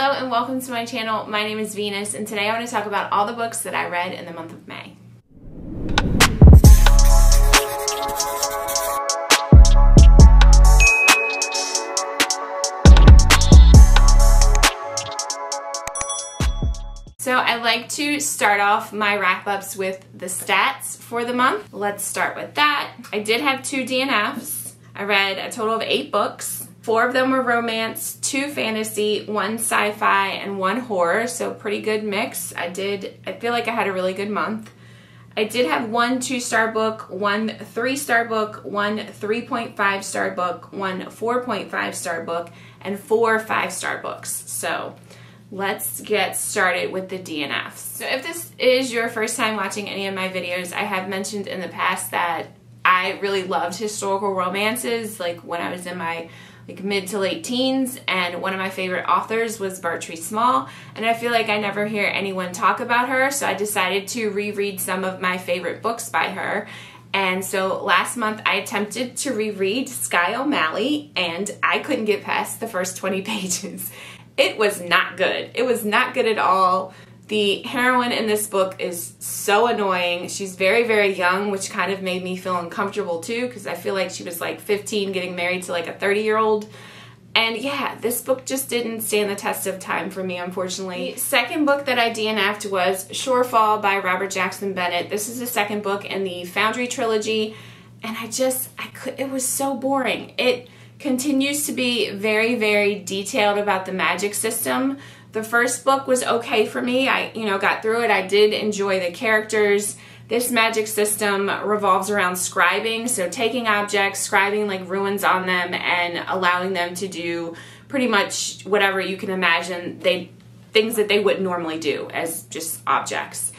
Hello and welcome to my channel. My name is Venus and today I want to talk about all the books that I read in the month of May. So I like to start off my wrap-ups with the stats for the month. Let's start with that. I did have 2 DNFs. I read a total of 8 books. 4 of them were romance, 2 fantasy, 1 sci-fi, and 1 horror, so pretty good mix. I feel like I had a really good month. I did have 1 2-star book, 1 3-star book, 1 3.5-star book, 1 4.5-star book, and 4 5-star books. So let's get started with the DNFs. So if this is your first time watching any of my videos, I have mentioned in the past that I really loved historical romances, like when I was in my mid to late teens, and one of my favorite authors was Baldree Small, and I feel like I never hear anyone talk about her, so I decided to reread some of my favorite books by her. And so last month I attempted to reread Skye O'Malley, and I couldn't get past the first 20 pages. It was not good. It was not good at all. The heroine in this book is so annoying. She's very, very young, which kind of made me feel uncomfortable too, because I feel like she was like 15 getting married to like a 30-year-old. And yeah, this book just didn't stand the test of time for me, unfortunately. The second book that I DNF'd was Shorefall by Robert Jackson Bennett. This is the second book in the Foundry trilogy, and it was so boring. It continues to be very, very detailed about the magic system. The first book was okay for me. I, got through it. I did enjoy the characters. This magic system revolves around scribing, so taking objects, scribing like runes on them, and allowing them to do pretty much whatever you can imagine, things that they wouldn't normally do as just objects.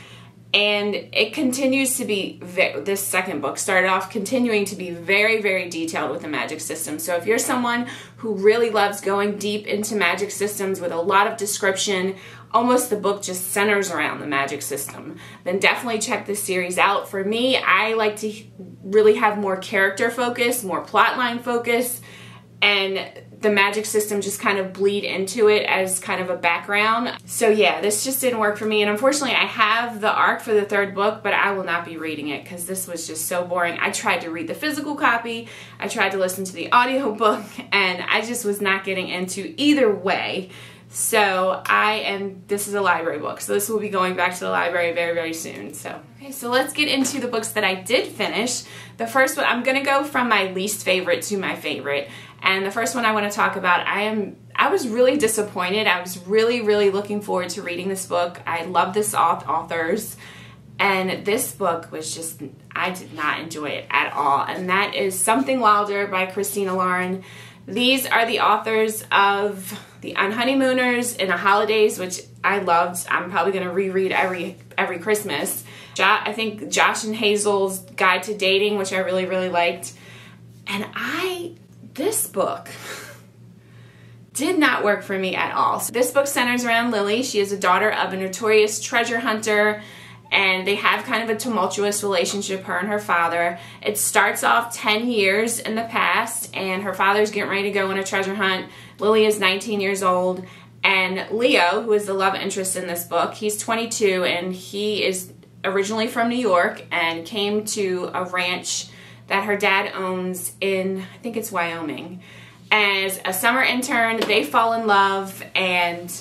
And it continues to be, this second book started off continuing to be very, very detailed with the magic system. So if you're someone who really loves going deep into magic systems with a lot of description, almost the book just centers around the magic system, then definitely check this series out. For me, I like to really have more character focus, more plotline focus, and the magic system just kind of bleed into it as kind of a background. So yeah, this just didn't work for me, and unfortunately I have the arc for the third book, but I will not be reading it because this was just so boring. I tried to read the physical copy, I tried to listen to the audiobook, and I just was not getting into either way. So this is a library book, so this will be going back to the library very, very soon. Okay, so let's get into the books that I did finish. The first one, I'm gonna go from my least favorite to my favorite. And the first one I want to talk about, I was really disappointed. I was really, really looking forward to reading this book. I love this authors, and this book was just, I did not enjoy it at all. And that is Something Wilder by Christina Lauren. These are the authors of The Unhoneymooners and The Holidays, which I loved. I'm probably going to reread every Christmas. I think Josh and Hazel's Guide to Dating, which I really, really liked. And this book did not work for me at all. So this book centers around Lily. She is a daughter of a notorious treasure hunter, and they have kind of a tumultuous relationship, her and her father. It starts off 10 years in the past, and her father's getting ready to go on a treasure hunt. Lily is 19 years old, and Leo, who is the love interest in this book, he's 22, and he is originally from New York and came to a ranch that her dad owns in, I think it's Wyoming. As a summer intern, they fall in love, and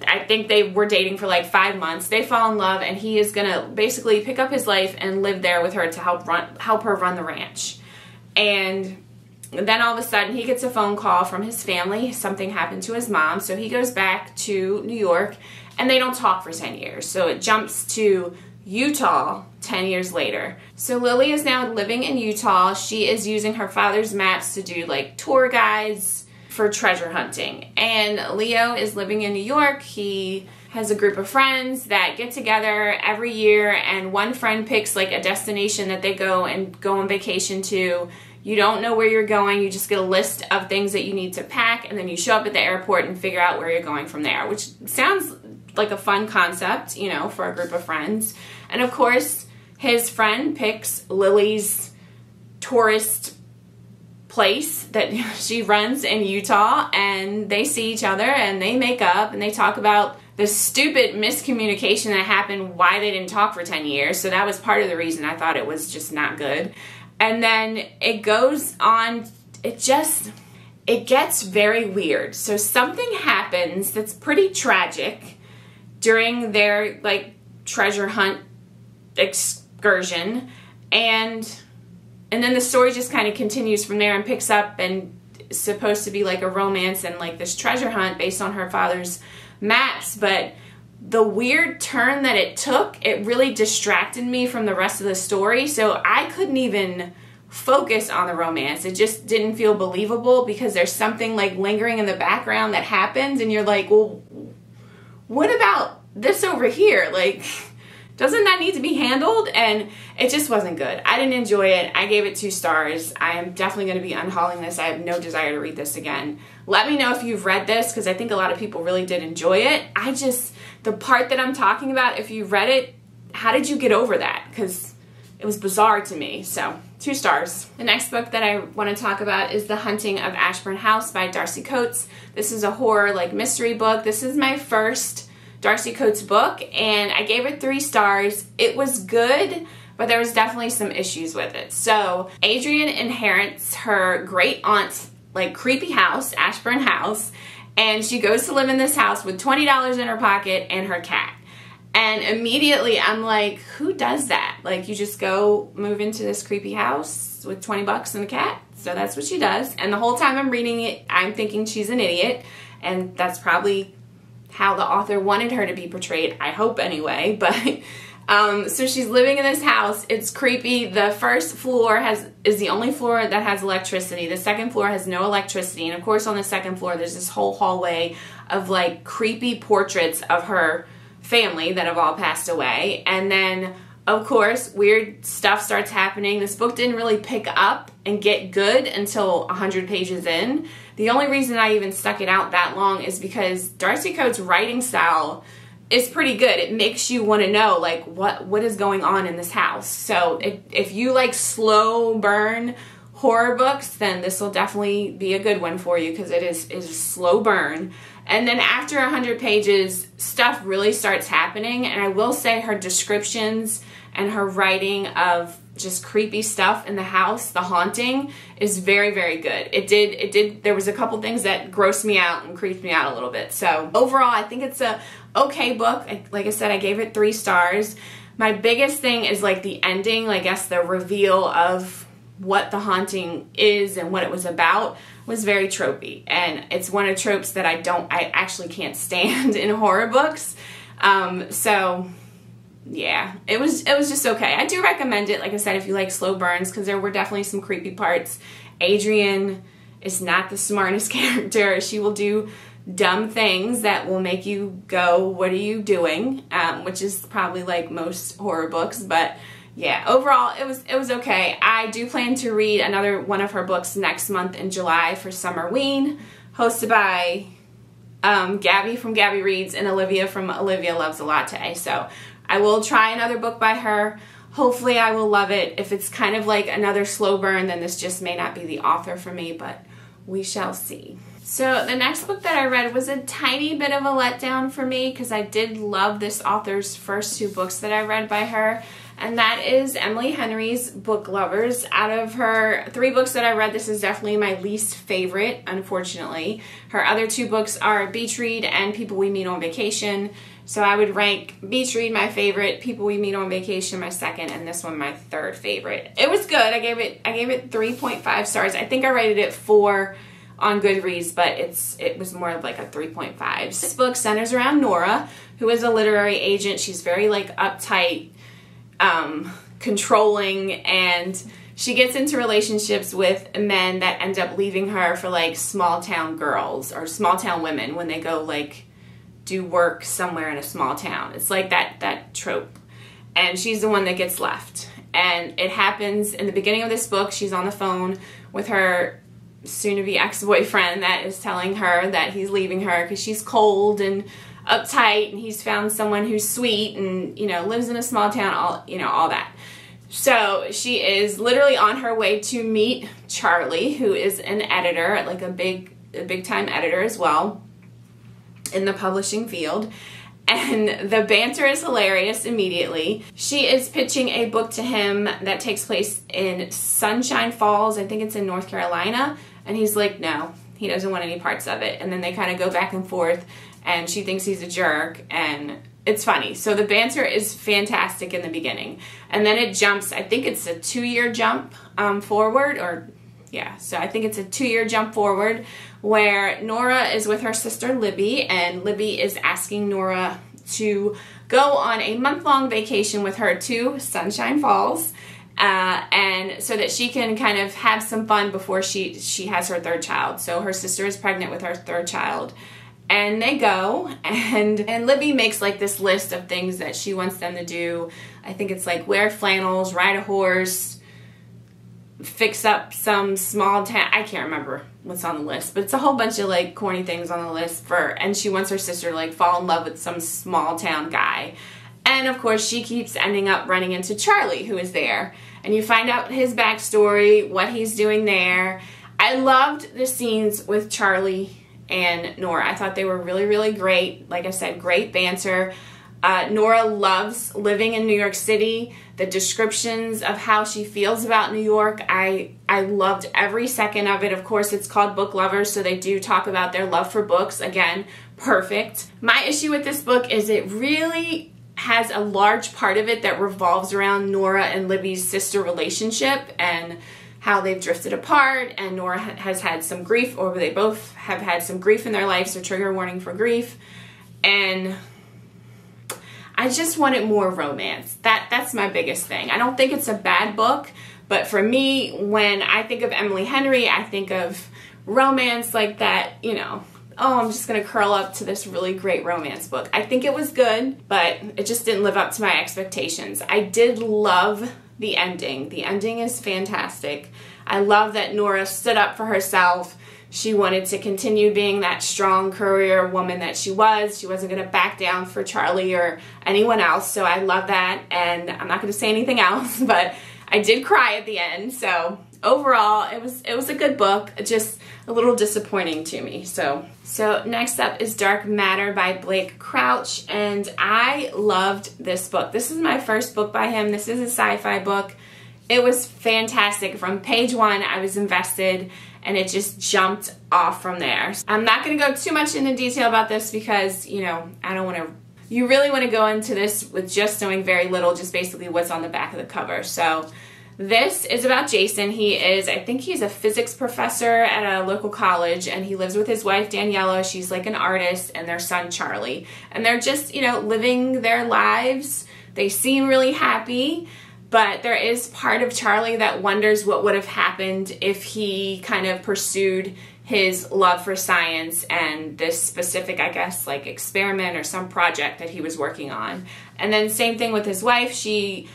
I think they were dating for like 5 months. They fall in love, and he is gonna basically pick up his life and live there with her to help her run the ranch. And then all of a sudden he gets a phone call from his family. Something happened to his mom, so he goes back to New York, and they don't talk for 10 years. So it jumps to Utah 10 years later. So Lily is now living in Utah. She is using her father's maps to do like tour guides for treasure hunting. And Leo is living in New York. He has a group of friends that get together every year, and one friend picks like a destination that they go on vacation to. You don't know where you're going. You just get a list of things that you need to pack, and then you show up at the airport and figure out where you're going from there, which sounds like a fun concept, for a group of friends. And of course, his friend picks Lily's tourist place that she runs in Utah, and they see each other and they make up and they talk about the stupid miscommunication that happened, why they didn't talk for 10 years. So that was part of the reason I thought it was just not good. And then it goes on, it gets very weird. So something happens that's pretty tragic during their like treasure hunt excursion, and then the story just kind of continues from there and picks up, and it's supposed to be like a romance and like this treasure hunt based on her father's maps. But the weird turn that it took, it really distracted me from the rest of the story, so I couldn't even focus on the romance. It just didn't feel believable because there's something like lingering in the background that happens, and you're like, well, what about this over here? Like, doesn't that need to be handled? And it just wasn't good. I didn't enjoy it. I gave it 2 stars. I am definitely going to be unhauling this. I have no desire to read this again. Let me know if you've read this, because I think a lot of people really did enjoy it. The part that I'm talking about, if you read it, how did you get over that? Because it was bizarre to me. So 2 stars. The next book that I want to talk about is The Hunting of Ashburn House by Darcy Coates. This is a horror like mystery book. This is my first Darcy Coates book, and I gave it 3 stars. It was good, but there was definitely some issues with it. So Adrian inherits her great aunt's like creepy house, Ashburn House, and she goes to live in this house with $20 in her pocket and her cat. And immediately I'm like, who does that? Like, you just go move into this creepy house with 20 bucks and a cat? So that's what she does. And the whole time I'm reading it, I'm thinking she's an idiot, and that's probably how the author wanted her to be portrayed, I hope anyway. But so she's living in this house. It's creepy. The first floor is the only floor that has electricity. The second floor has no electricity, and of course on the second floor there's this whole hallway of like creepy portraits of her family that have all passed away. And then of course weird stuff starts happening. This book didn't really pick up and get good until 100 pages in. The only reason I even stuck it out that long is because Darcy Coates' writing style is pretty good. It makes you want to know like what is going on in this house. So if you like slow burn horror books, then this will definitely be a good one for you, because it is a slow burn. And then after 100 pages, stuff really starts happening. And I will say her descriptions and her writing of just creepy stuff in the house, the haunting, is very, very good. There was a couple things that grossed me out and creeped me out a little bit. So overall, I think it's a okay book. Like I said, I gave it 3 stars. My biggest thing is like the ending, I guess the reveal of what the haunting is and what it was about was very tropey. And it's one of the tropes that I actually can't stand in horror books. So yeah, it was just okay. I do recommend it, like I said, if you like slow burns, because there were definitely some creepy parts. Adrian is not the smartest character. She will do dumb things that will make you go, what are you doing? Which is probably like most horror books. But yeah, overall it was okay. I do plan to read another one of her books next month in July for Summerween, hosted by Gabby from Gabby Reads and Olivia from Olivia Loves a Latte. So I will try another book by her. Hopefully I will love it. If it's kind of like another slow burn, then this just may not be the author for me, but we shall see. So the next book that I read was a tiny bit of a letdown for me, because I did love this author's first 2 books that I read by her, and that is Emily Henry's Book Lovers. Out of her 3 books that I read, this is definitely my least favorite, unfortunately. Her other 2 books are Beach Read and People We Meet on Vacation. So I would rank Beach Read my favorite, People We Meet on Vacation my second, and this one my 3rd favorite. It was good. I gave it 3.5 stars. I think I rated it 4 on Goodreads, but it was more of like a 3.5. This book centers around Nora, who is a literary agent. She's very like uptight, controlling, and she gets into relationships with men that end up leaving her for like small town girls or small town women when they go like do work somewhere in a small town. It's like that trope. And she's the one that gets left. And it happens in the beginning of this book. She's on the phone with her soon-to-be ex-boyfriend that is telling her that he's leaving her because she's cold and uptight, and he's found someone who's sweet and, you know, lives in a small town, all that. So she is literally on her way to meet Charlie, who is an editor, like a big time editor as well in the publishing field. And the banter is hilarious immediately. She is pitching a book to him that takes place in Sunshine Falls. I think it's in North Carolina. And he's like, no, he doesn't want any parts of it. And then they kind of go back and forth, and she thinks he's a jerk, and it's funny. So the banter is fantastic in the beginning. And then it jumps, I think it's a 2-year jump forward, or yeah, so I think it's a 2-year jump forward, where Nora is with her sister Libby, and Libby is asking Nora to go on a month-long vacation with her to Sunshine Falls, and so that she can kind of have some fun before she has her 3rd child. So her sister is pregnant with her 3rd child. And they go, and Libby makes like this list of things that she wants them to do. I think it's like wear flannels, ride a horse, fix up some small town. I can't remember what's on the list, but it's a whole bunch of like corny things on the list and she wants her sister to like fall in love with some small town guy. And of course she keeps ending up running into Charlie, who is there. And you find out his backstory, what he's doing there. I loved the scenes with Charlie and Nora. I thought they were really, really great. Like I said, great banter. Nora loves living in New York City. The descriptions of how she feels about New York, I loved every second of it. Of course, it's called Book Lovers, so they do talk about their love for books. Again, perfect. My issue with this book is it really has a large part of it that revolves around Nora and Libby's sister relationship and how they've drifted apart, and Nora has had some grief, or they both have had some grief in their life, so trigger warning for grief. And I just wanted more romance. That's my biggest thing. I don't think it's a bad book, but for me, when I think of Emily Henry, I think of romance like that, you know, oh, I'm just going to curl up to this really great romance book. I think it was good, but it just didn't live up to my expectations. I did love the ending. The ending is fantastic. I love that Nora stood up for herself. She wanted to continue being that strong career woman that she was. She wasn't going to back down for Charlie or anyone else, so I love that. And I'm not going to say anything else, but I did cry at the end. So overall, it was a good book, just a little disappointing to me. So next up is Dark Matter by Blake Crouch, and I loved this book. This is my first book by him. This is a sci-fi book. It was fantastic. From page 1, I was invested, and it just jumped off from there. I'm not going to go too much into detail about this because, you know, I don't want to. You really want to go into this with just knowing very little, just basically what's on the back of the cover. So this is about Jason. I think he's a physics professor at a local college, and he lives with his wife, Daniela. She's like an artist, and their son, Charlie. And they're just, you know, living their lives. They seem really happy, but there is part of Charlie that wonders what would have happened if he kind of pursued his love for science and this specific, I guess, like experiment or some project that he was working on. And then same thing with his wife. She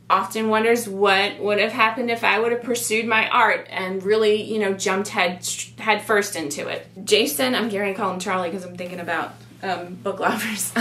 often wonders what would have happened if I would have pursued my art and really, you know, jumped head first into it. Jason, I'm going to call him Charlie because I'm thinking about book lovers.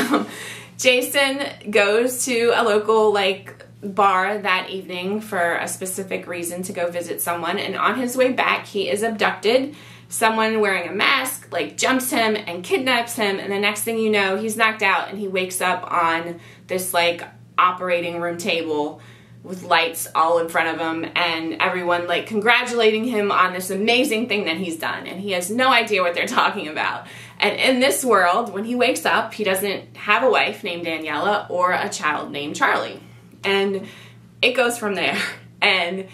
Jason goes to a local, like, bar that evening for a specific reason, to go visit someone, and on his way back he is abducted. Someone wearing a mask like jumps him and kidnaps him, and the next thing you know, he's knocked out and he wakes up on this like operating room table with lights all in front of him, and everyone like congratulating him on this amazing thing that he's done, and he has no idea what they're talking about. And in this world, when he wakes up, he doesn't have a wife named Daniela or a child named Charlie. And it goes from there. And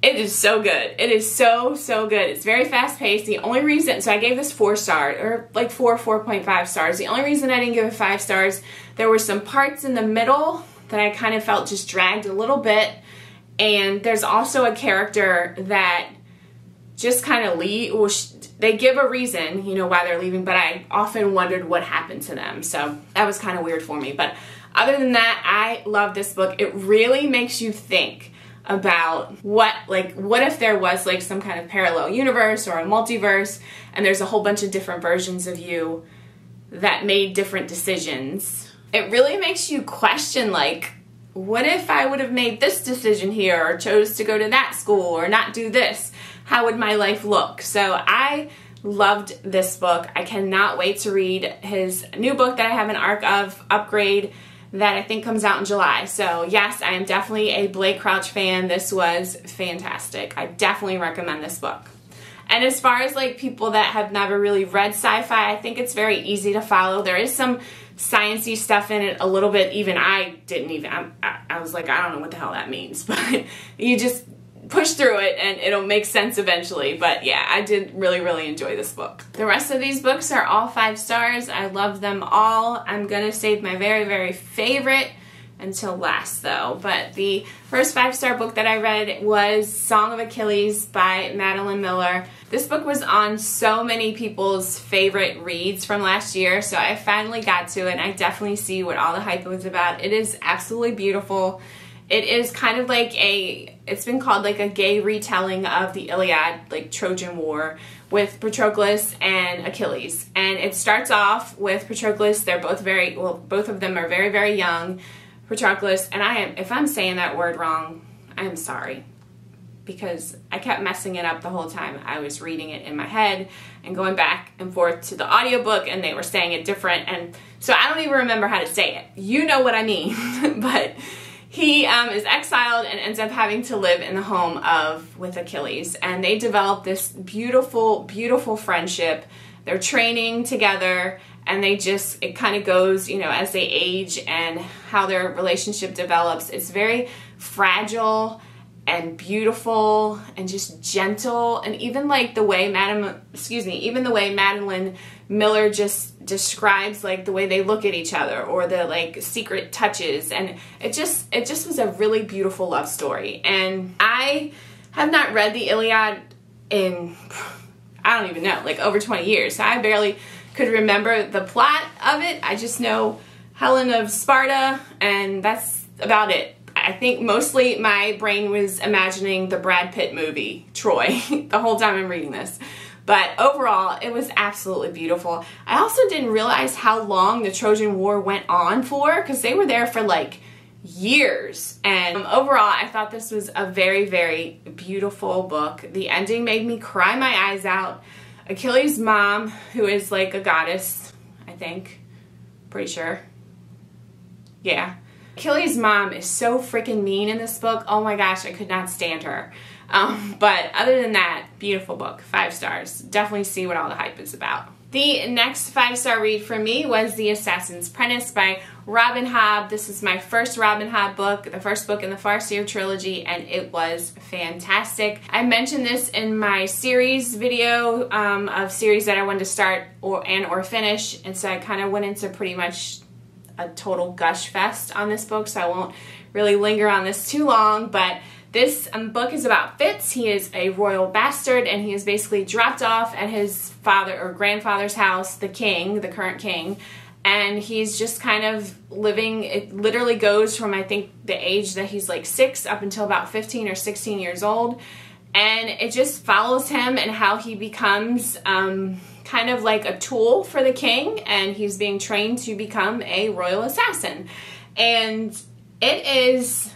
it is so good. It is so, so good. It's very fast paced. The only reason, so I gave this 4 stars, or like 4.5 stars. The only reason I didn't give it 5 stars, there were some parts in the middle that I kind of felt just dragged a little bit. And there's also a character that just kind of they give a reason, you know, why they're leaving, but I often wondered what happened to them. So that was kind of weird for me. But other than that, I love this book. It really makes you think about what if there was like some kind of parallel universe or a multiverse, and there's a whole bunch of different versions of you that made different decisions. It really makes you question like what if I would have made this decision here or chose to go to that school or not do this? How would my life look? So I loved this book. I cannot wait to read his new book that I have an arc of, Upgrade, that I think comes out in July. So yes, I am definitely a Blake Crouch fan. This was fantastic. I definitely recommend this book. And as far as like people that have never really read sci-fi, I think it's very easy to follow. There is some sciencey stuff in it a little bit. Even I didn't even, I was like, I don't know what the hell that means, but you just push through it and it'll make sense eventually. But yeah, I did really enjoy this book. The rest of these books are all 5 stars. I love them all. I'm gonna save my very favorite until last though. But the first 5-star book that I read was Song of Achilles by Madeline Miller. This book was on so many people's favorite reads from last year, so I finally got to it, and I definitely see what all the hype was about. It is absolutely beautiful. It is kind of like it's been called like a gay retelling of the Iliad, like Trojan War, with Patroclus and Achilles. And it starts off with Patroclus. They're both both of them are very young. Patroclus, and if I'm saying that word wrong, I'm sorry, because I kept messing it up the whole time. I was reading it in my head and going back and forth to the audiobook, and they were saying it different, and so I don't even remember how to say it. You know what I mean. But he is exiled and ends up having to live in the home with Achilles, and they develop this beautiful friendship. They're training together, and it kind of goes, you know, as they age and how their relationship develops. It's very fragile and beautiful and just gentle, and even like the way Madeline Miller just describes like the way they look at each other or the like secret touches, and it just was a really beautiful love story. And I have not read the Iliad in, I don't even know, like over 20 years. So I barely could remember the plot of it. I just know Helen of Sparta, and that's about it. I think mostly my brain was imagining the Brad Pitt movie, Troy, the whole time I'm reading this. But overall, it was absolutely beautiful. I also didn't realize how long the Trojan War went on for, because they were there for like years. And overall, I thought this was a very beautiful book. The ending made me cry my eyes out. Achilles' mom, who is like a goddess, I think, pretty sure. Yeah. Achilles' mom is so freaking mean in this book. Oh my gosh, I could not stand her. But other than that, beautiful book, 5 stars. Definitely see what all the hype is about. The next 5-star read for me was The Assassin's Apprentice by Robin Hobb. This is my first Robin Hobb book, the first book in the Farseer trilogy, and it was fantastic. I mentioned this in my series video of series that I wanted to start or finish, and so I kind of went into pretty much a total gush fest on this book, so I won't really linger on this too long. But this book is about Fitz. He is a royal bastard, and he is basically dropped off at his father or grandfather's house, the king, the current king, and he's just kind of living. It literally goes from, I think, the age that he's like 6 up until about 15 or 16 years old, and it just follows him and how he becomes kind of like a tool for the king, and he's being trained to become a royal assassin. And it is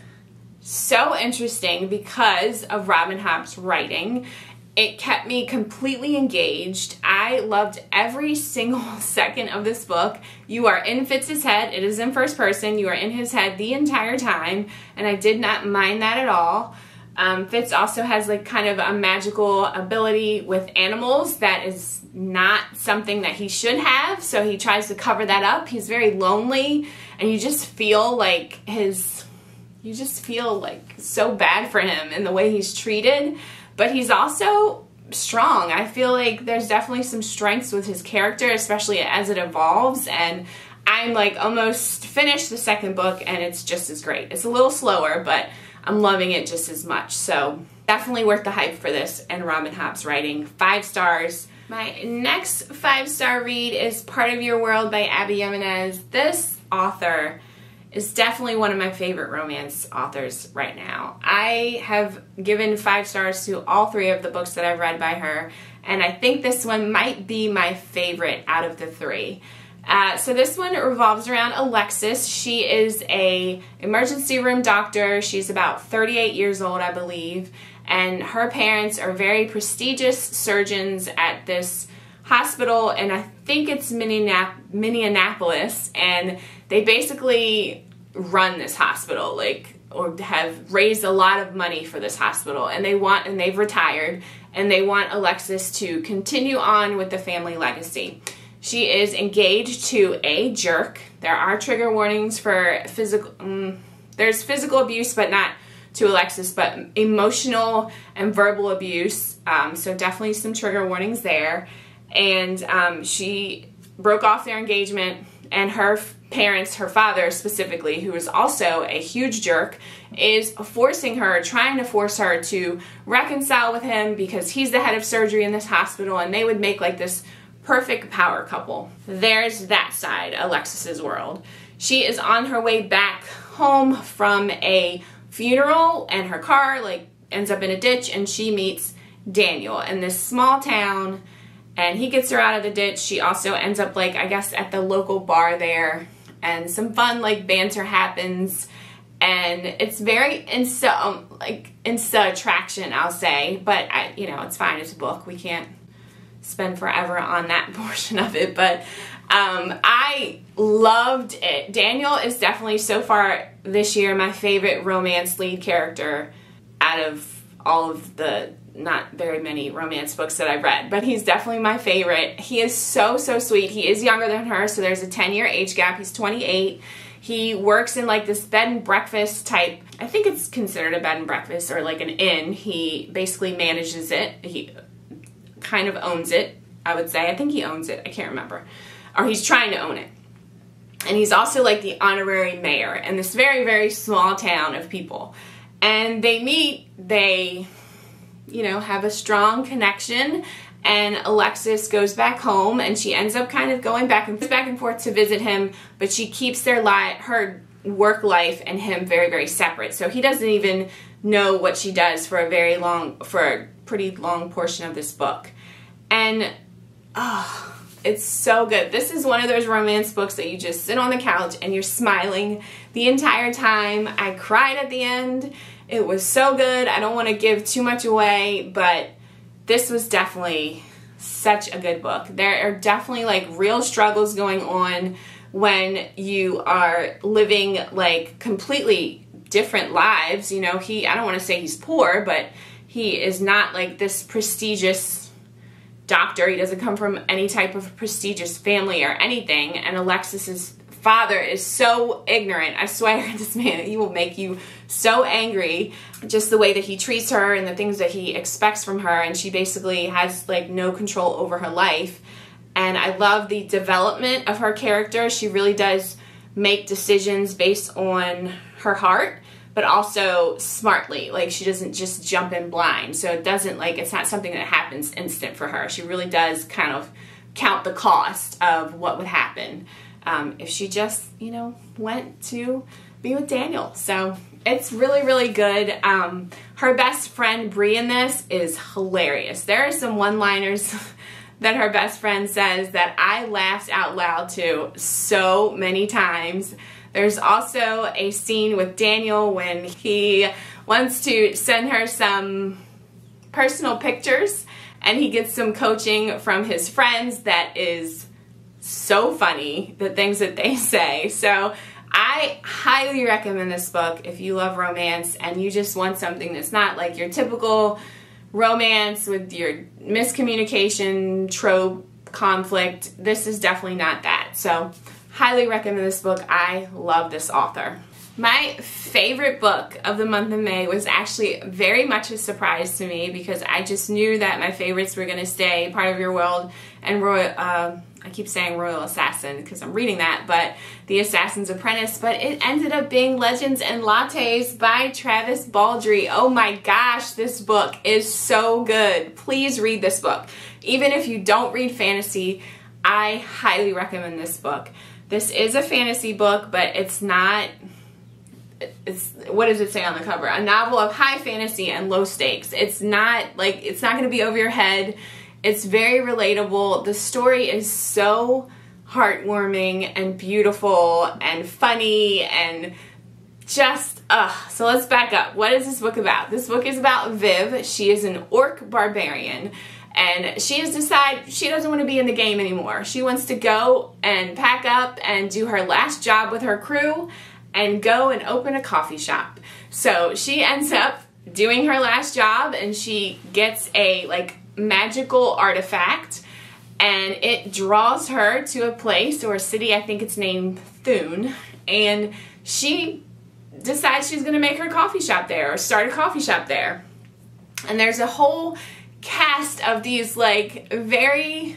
so interesting because of Robin Hobb's writing. It kept me completely engaged. I loved every single second of this book. You are in Fitz's head. It is in first person. You are in his head the entire time, and I did not mind that at all. Fitz also has like kind of a magical ability with animals that is not something that he should have, so he tries to cover that up. He's very lonely, and you just feel like so bad for him in the way he's treated, but he's also strong. I feel like there's definitely some strengths with his character, especially as it evolves, and I'm like almost finished the second book, and it's just as great. It's a little slower, but I'm loving it just as much. So definitely worth the hype for this and Robin Hobb's writing. 5 stars. My next 5-star read is Part of Your World by Abby Jimenez. This author is definitely one of my favorite romance authors right now. I have given 5 stars to all 3 of the books that I've read by her, and I think this one might be my favorite out of the 3. So this one revolves around Alexis. She is a emergency room doctor. She's about 38 years old, I believe, and her parents are very prestigious surgeons at this hospital, and I think it's Minneapolis, and they basically run this hospital, like, or have raised a lot of money for this hospital, and they've retired, and they want Alexis to continue on with the family legacy. She is engaged to a jerk. There are trigger warnings for there's physical abuse, but not to Alexis, but emotional and verbal abuse. So definitely some trigger warnings there. And she broke off their engagement, and her parents, her father specifically, who is also a huge jerk, is trying to force her to reconcile with him because he's the head of surgery in this hospital, and they would make like this perfect power couple. There's that side, Alexis's world. She is on her way back home from a funeral, and her car like ends up in a ditch, and she meets Daniel in this small town, and he gets her out of the ditch. She also ends up, like, I guess at the local bar there, and some fun like banter happens, and it's very insta attraction, I'll say, but you know, it's fine, it's a book, we can't spend forever on that portion of it, but I loved it. Daniel is definitely, so far this year, my favorite romance lead character out of all of the not very many romance books that I've read, but he's definitely my favorite. He is so sweet. He is younger than her, so there's a 10-year age gap. He's 28. He works in like this bed and breakfast type, I think it's considered a bed and breakfast or like an inn. He basically manages it. He kind of owns it, I would say. I think he owns it. I can't remember. Or he's trying to own it. And he's also like the honorary mayor in this very small town of people. And they meet, they, you know, have a strong connection, and Alexis goes back home, and she ends up kind of going back and forth to visit him, but she keeps her work life and him very separate. So he doesn't even know what she does for a pretty long portion of this book. And it's so good. This is one of those romance books that you just sit on the couch and you're smiling the entire time. I cried at the end. It was so good. I don't want to give too much away, but this was definitely such a good book. There are definitely like real struggles going on when you are living like completely different lives. You know, I don't want to say he's poor, but he is not like this prestigious doctor. He doesn't come from any type of prestigious family or anything. And Alexis's father is so ignorant. I swear, this man, he will make you so angry. Just the way that he treats her and the things that he expects from her. And she basically has like no control over her life. And I love the development of her character. She really does make decisions based on her heart, but also smartly. Like, she doesn't just jump in blind. So it doesn't, like, it's not something that happens instant for her. She really does kind of count the cost of what would happen if she just, you know, went to be with Daniel. So it's really good. Her best friend Bree in this is hilarious. There are some one-liners that her best friend says that I laughed out loud to so many times. There's also a scene with Daniel when he wants to send her some personal pictures, and he gets some coaching from his friends that is so funny, the things that they say. So I highly recommend this book if you love romance and you just want something that's not like your typical romance with your miscommunication, trope, conflict. This is definitely not that. So highly recommend this book. I love this author. My favorite book of the month of May was actually very much a surprise to me because I just knew that my favorites were going to stay Part of Your World and I keep saying Royal Assassin because I'm reading that, but The Assassin's Apprentice, but it ended up being Legends and Lattes by Travis Baldree. Oh my gosh, this book is so good. Please read this book. Even if you don't read fantasy, I highly recommend this book. This is a fantasy book, but it's not, what does it say on the cover? A novel of high fantasy and low stakes. It's not like, it's not going to be over your head. It's very relatable. The story is so heartwarming and beautiful and funny and just, so let's back up. What is this book about? This book is about Viv. She is an orc barbarian, and she has decided she doesn't want to be in the game anymore. She wants to go and pack up and do her last job with her crew and go and open a coffee shop. So she ends up doing her last job, and she gets a like magical artifact, and it draws her to a place or a city, I think it's named Thune, and she decides she's going to make her coffee shop there or start a coffee shop there. And there's a whole cast of these like very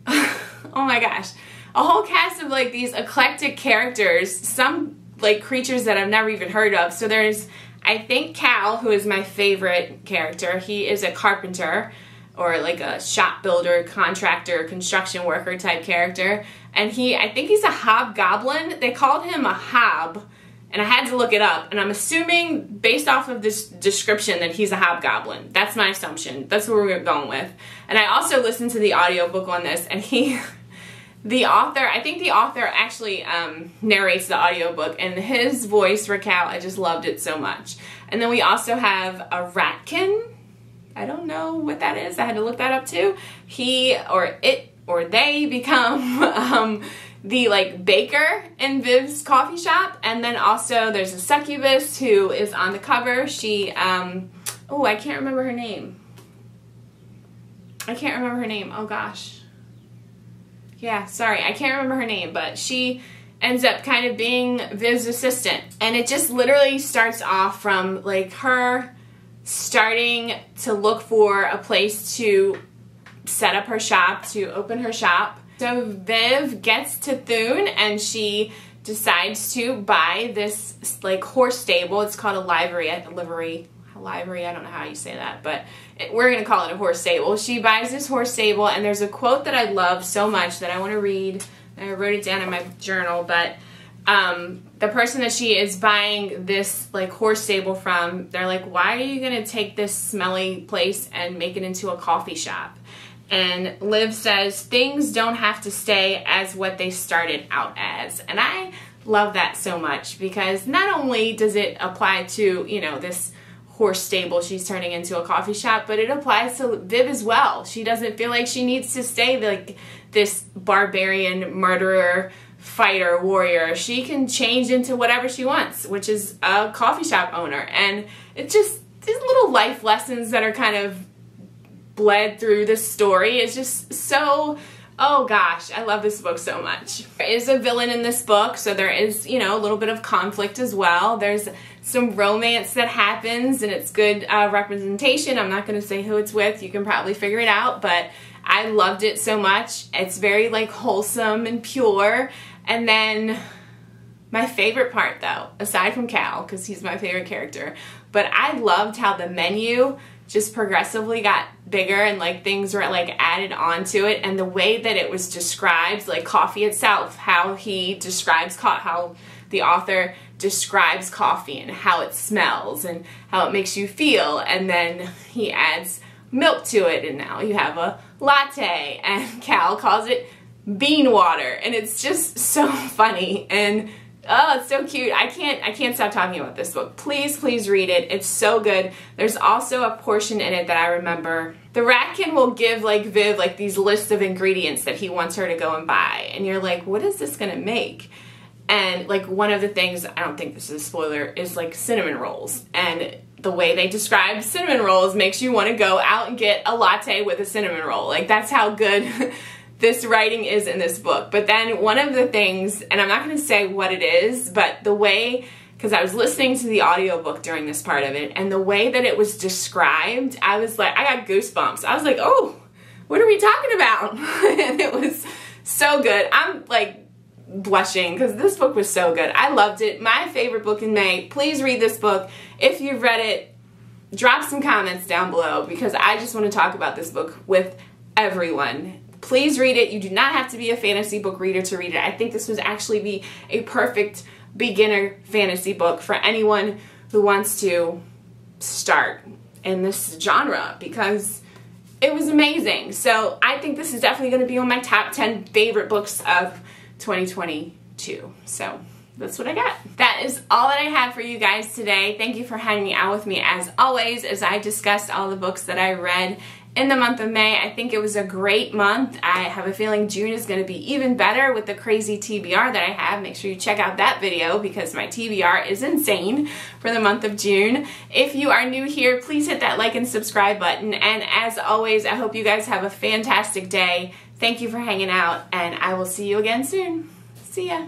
oh my gosh, a whole cast of like these eclectic characters, some like creatures that I've never even heard of. So there's, I think, Cal, who is my favorite character. He is a carpenter or like a shop builder, contractor, construction worker type character, and I think he's a hobgoblin. They called him a Hobb, and I had to look it up, and I'm assuming based off of this description that he's a hobgoblin. That's my assumption. That's what we're going with. And I also listened to the audiobook on this, and the author actually narrates the audiobook, and his voice for Cal, I just loved it so much. And then we also have a ratkin. I don't know what that is. I had to look that up too. He or it or they become the like baker in Viv's coffee shop. And then also there's a succubus who is on the cover. She, oh, I can't remember her name. Oh gosh. Yeah, sorry, I can't remember her name, but she ends up kind of being Viv's assistant. And it just literally starts off from like her starting to look for a place to set up her shop, to open her shop. So Viv gets to Thune, and she decides to buy this like horse stable. It's called a livery, I don't know how you say that, but we're going to call it a horse stable. She buys this horse stable, and there's a quote that I love so much that I want to read. I wrote it down in my journal, but the person that she is buying this like horse stable from, they're like, why are you going to take this smelly place and make it into a coffee shop? And Liv says, things don't have to stay as what they started out as. And I love that so much, because not only does it apply to, you know, this horse stable she's turning into a coffee shop, but it applies to Viv as well. She doesn't feel like she needs to stay like this barbarian murderer, fighter, warrior. She can change into whatever she wants, which is a coffee shop owner. And it's just these little life lessons that are kind of bled through this story. It's just so, oh gosh, I love this book so much. There is a villain in this book, so there is, you know, a little bit of conflict as well. There's some romance that happens, and it's good representation. I'm not going to say who it's with. You can probably figure it out, but I loved it so much. It's very like wholesome and pure. And then my favorite part though, aside from Cal, because he's my favorite character, but I loved how the menu just progressively got bigger, and like things were like added onto it, and the way that it was described, like coffee itself, how the author describes coffee and how it smells and how it makes you feel, and then he adds milk to it, and now you have a latte, and Cal calls it bean water, and it's just so funny, and oh, it's so cute. I can't stop talking about this book. Please, please read it. It's so good. There's also a portion in it that I remember. The ratkin will give like Viv like these lists of ingredients that he wants her to go and buy, and you're like, what is this gonna make? And like one of the things, I don't think this is a spoiler, is like cinnamon rolls. And the way they describe cinnamon rolls makes you want to go out and get a latte with a cinnamon roll. Like that's how good this writing is in this book. But then one of the things, and I'm not going to say what it is, but the way, because I was listening to the audiobook during this part of it, and the way that it was described, I was like, I got goosebumps. I was like, oh, what are we talking about? And it was so good. I'm like blushing because this book was so good. I loved it. My favorite book in May. Please read this book. If you've read it, drop some comments down below, because I just want to talk about this book with everyone. Please read it. You do not have to be a fantasy book reader to read it. I think this would actually be a perfect beginner fantasy book for anyone who wants to start in this genre, because it was amazing. So I think this is definitely going to be on my top 10 favorite books of 2022. So that's what I got. That is all that I have for you guys today. Thank you for hanging out with me as always as I discussed all the books that I read in the month of May. I think it was a great month. I have a feeling June is going to be even better with the crazy TBR that I have. Make sure you check out that video because my TBR is insane for the month of June. If you are new here, please hit that like and subscribe button. And as always, I hope you guys have a fantastic day. Thank you for hanging out, and I will see you again soon. See ya.